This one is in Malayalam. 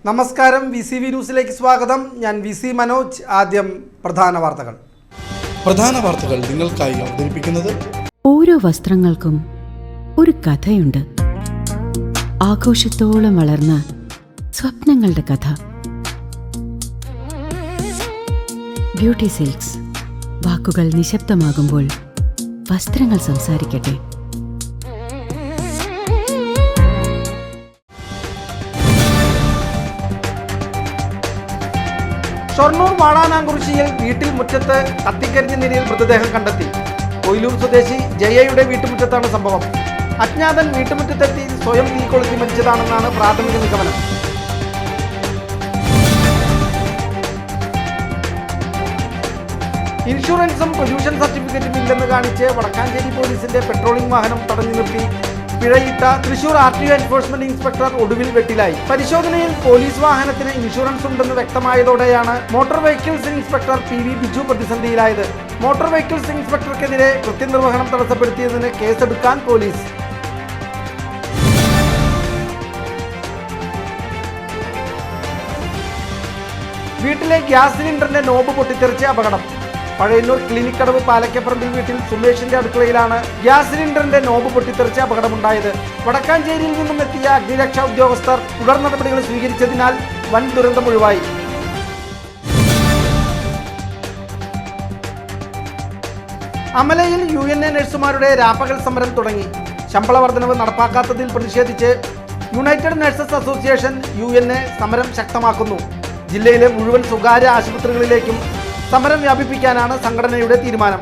നമസ്കാരം, VCV ന്യൂസിലേക്ക് സ്വാഗതം. ഞാൻ VC മനോജ്. ആദ്യം പ്രധാന വാർത്തകൾ നിങ്ങൾക്കായി അവതരിപ്പിക്കുന്നത് ഓരോ വസ്ത്രങ്ങൾക്കും ഒരു കഥയുണ്ട്. ആഘോഷത്തോളം വളർന്ന സ്വപ്നങ്ങളുടെ കഥ. Beauty silks. വാക്കുകൾ നിശബ്ദമാകുമ്പോൾ വസ്ത്രങ്ങൾ സംസാരിക്കട്ടെ. ഷൊർണൂർ വാളാനാംകുറിശ്ശിയിൽ വീട്ടിൽ മുറ്റത്ത് കത്തിക്കരിഞ്ഞ നിലയിൽ മൃതദേഹം കണ്ടെത്തി. കൊയിലൂർ സ്വദേശി ജയയുടെ വീട്ടുമുറ്റത്താണ് സംഭവം. അജ്ഞാതൻ വീട്ടുമുറ്റത്തെത്തി സ്വയം തീ കൊളുത്തി മരിച്ചതാണെന്നാണ് പ്രാഥമിക നിഗമനം. ഇൻഷുറൻസും പൊല്യൂഷൻ സർട്ടിഫിക്കറ്റും ഇല്ലെന്ന് കാണിച്ച് വടക്കാഞ്ചേരി പോലീസിന്റെ പെട്രോളിംഗ് വാഹനം തടഞ്ഞു നിർത്തി പിഴയിട്ട തൃശൂർ RTO എൻഫോഴ്സ്മെന്റ് ഇൻസ്പെക്ടർ ഒടുവിൽ വെട്ടിലായി. പരിശോധനയിൽ പോലീസ് വാഹനത്തിന് ഇൻഷുറൻസ് ഉണ്ടെന്ന് വ്യക്തമായതോടെയാണ് motor vehicles inspector PV Biju പ്രതിസന്ധിയിലായത്. മോട്ടോർ വെഹിക്കിൾസ് ഇൻസ്പെക്ടർക്കെതിരെ കൃത്യനിർവഹണം തടസ്സപ്പെടുത്തിയതിന് കേസെടുക്കാൻ പോലീസ്. വീട്ടിലെ ഗ്യാസ് സിലിണ്ടറിന്റെ നോബ് പൊട്ടിത്തെറിച്ച് അപകടം. പഴയന്നൂർ ക്ലിനിക് കടവ് പാലക്കപ്പറമ്പിൽ വീട്ടിൽ സുമേഷിന്റെ അടുക്കളയിലാണ് ഗ്യാസ് സിലിണ്ടറിന്റെ നോബ് പൊട്ടിത്തെറിച്ച് അപകടമുണ്ടായത്. വടക്കാഞ്ചേരിയിൽ നിന്നും എത്തിയ അഗ്നിരക്ഷാ ഉദ്യോഗസ്ഥർ തുടർ നടപടികൾ സ്വീകരിച്ചതിനാൽ വൻ ദുരന്തം ഒഴിവായി. അമലയിൽ UNA നഴ്സുമാരുടെ രാപ്പകൽ സമരം തുടങ്ങി. ശമ്പള വർധനവ് നടപ്പാക്കാത്തതിൽ പ്രതിഷേധിച്ച് യുണൈറ്റഡ് നഴ്സസ് അസോസിയേഷൻ UNA സമരം ശക്തമാക്കുന്നു. ജില്ലയിലെ മുഴുവൻ സ്വകാര്യ ആശുപത്രികളിലേക്കും സമരം വ്യാപിപ്പിക്കാനാണ് സംഘടനയുടെ തീരുമാനം.